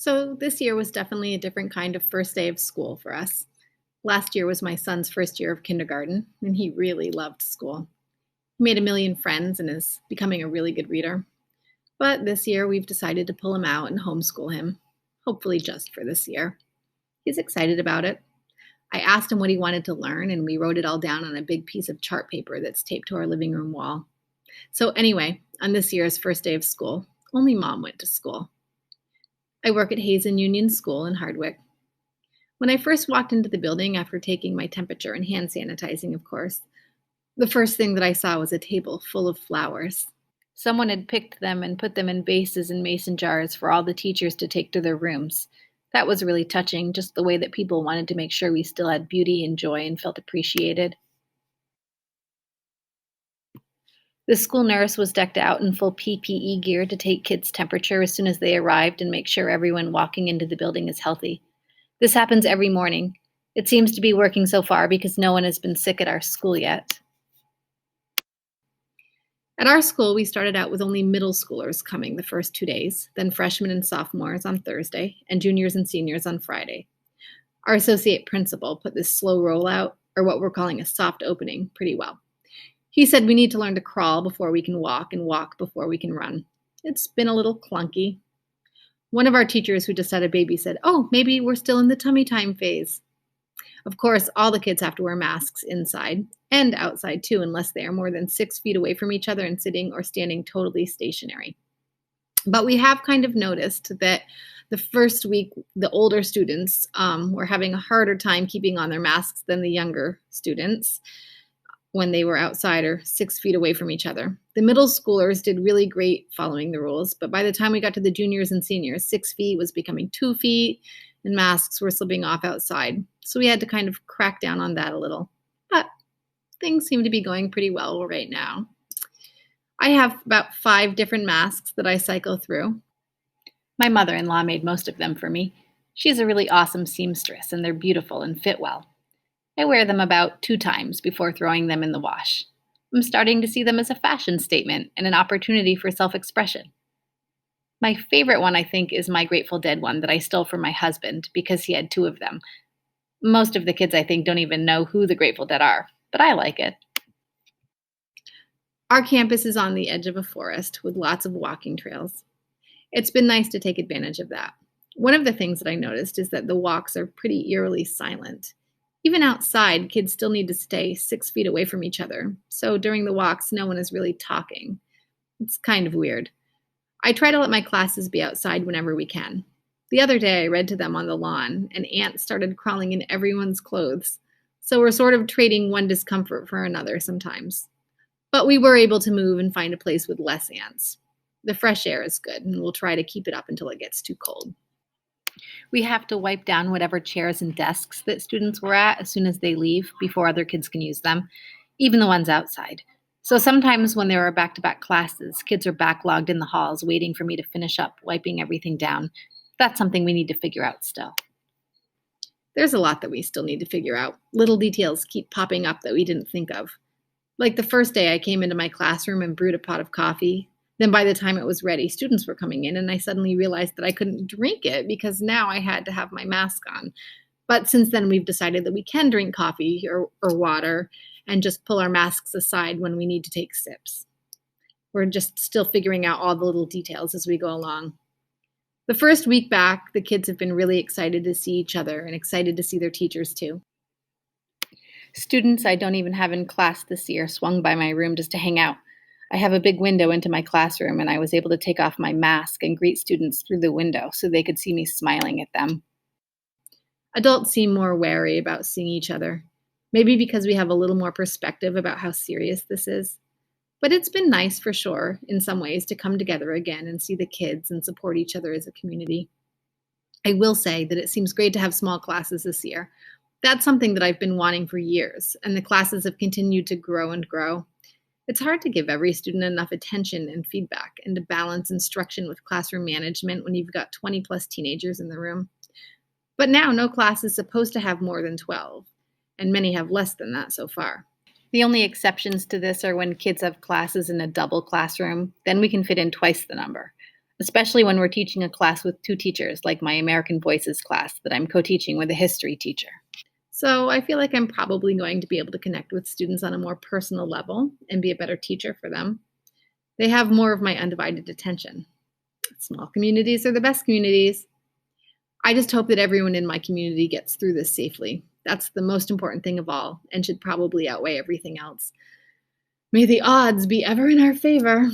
So this year was definitely a different kind of first day of school for us. Last year was my son's first year of kindergarten, and he really loved school. He made a million friends and is becoming a really good reader. But this year we've decided to pull him out and homeschool him, hopefully just for this year. He's excited about it. I asked him what he wanted to learn, and we wrote it all down on a big piece of chart paper that's taped to our living room wall. So, anyway, on this year's first day of school, only mom went to school. I work at Hazen Union School in Hardwick. When I first walked into the building after taking my temperature and hand sanitizing, of course, the first thing that I saw was a table full of flowers. Someone had picked them and put them in vases and mason jars for all the teachers to take to their rooms. That was really touching, just the way that people wanted to make sure we still had beauty and joy and felt appreciated. The school nurse was decked out in full PPE gear to take kids' temperature as soon as they arrived and make sure everyone walking into the building is healthy. This happens every morning. It seems to be working so far because no one has been sick at our school yet. At our school, we started out with only middle schoolers coming the first 2 days, then freshmen and sophomores on Thursday, and juniors and seniors on Friday. Our associate principal put this slow rollout, or what we're calling a soft opening, pretty well. He said we need to learn to crawl before we can walk and walk before we can run. It's been a little clunky. One of our teachers who just had a baby said, "Oh, maybe we're still in the tummy time phase." Of course, all the kids have to wear masks inside and outside too, unless they are more than 6 feet away from each other and sitting or standing totally stationary. But we have kind of noticed that the first week, the older students were having a harder time keeping on their masks than the younger students when they were outside or 6 feet away from each other. The middle schoolers did really great following the rules, but by the time we got to the juniors and seniors, 6 feet was becoming 2 feet and masks were slipping off outside. So we had to kind of crack down on that a little. But things seem to be going pretty well right now. I have about 5 different masks that I cycle through. My mother-in-law made most of them for me. She's a really awesome seamstress, and they're beautiful and fit well. I wear them about 2 times before throwing them in the wash. I'm starting to see them as a fashion statement and an opportunity for self-expression. My favorite one, I think, is my Grateful Dead one that I stole from my husband because he had 2 of them. Most of the kids, I think, don't even know who the Grateful Dead are, but I like it. Our campus is on the edge of a forest with lots of walking trails. It's been nice to take advantage of that. One of the things that I noticed is that the walks are pretty eerily silent. Even outside, kids still need to stay 6 feet away from each other. So during the walks, no one is really talking. It's kind of weird. I try to let my classes be outside whenever we can. The other day, I read to them on the lawn, and ants started crawling in everyone's clothes. So we're sort of trading one discomfort for another sometimes. But we were able to move and find a place with less ants. The fresh air is good, and we'll try to keep it up until it gets too cold. We have to wipe down whatever chairs and desks that students were at as soon as they leave before other kids can use them, even the ones outside. So sometimes when there are back-to-back classes, kids are backlogged in the halls waiting for me to finish up wiping everything down. That's something we need to figure out still. There's a lot that we still need to figure out. Little details keep popping up that we didn't think of. Like the first day I came into my classroom and brewed a pot of coffee. Then by the time it was ready, students were coming in, and I suddenly realized that I couldn't drink it because now I had to have my mask on. But since then, we've decided that we can drink coffee or water and just pull our masks aside when we need to take sips. We're just still figuring out all the little details as we go along. The first week back, the kids have been really excited to see each other and excited to see their teachers too. Students I don't even have in class this year swung by my room just to hang out. I have a big window into my classroom, and I was able to take off my mask and greet students through the window so they could see me smiling at them. Adults seem more wary about seeing each other, maybe because we have a little more perspective about how serious this is. But it's been nice for sure, in some ways, to come together again and see the kids and support each other as a community. I will say that it seems great to have small classes this year. That's something that I've been wanting for years, and the classes have continued to grow and grow. It's hard to give every student enough attention and feedback and to balance instruction with classroom management when you've got 20 plus teenagers in the room. But now no class is supposed to have more than 12, and many have less than that so far. The only exceptions to this are when kids have classes in a double classroom. Then we can fit in twice the number. especially when we're teaching a class with two teachers, like my American Voices class that I'm co-teaching with a history teacher. So I feel like I'm probably going to be able to connect with students on a more personal level and be a better teacher for them. They have more of my undivided attention. Small communities are the best communities. I just hope that everyone in my community gets through this safely. That's the most important thing of all and should probably outweigh everything else. May the odds be ever in our favor.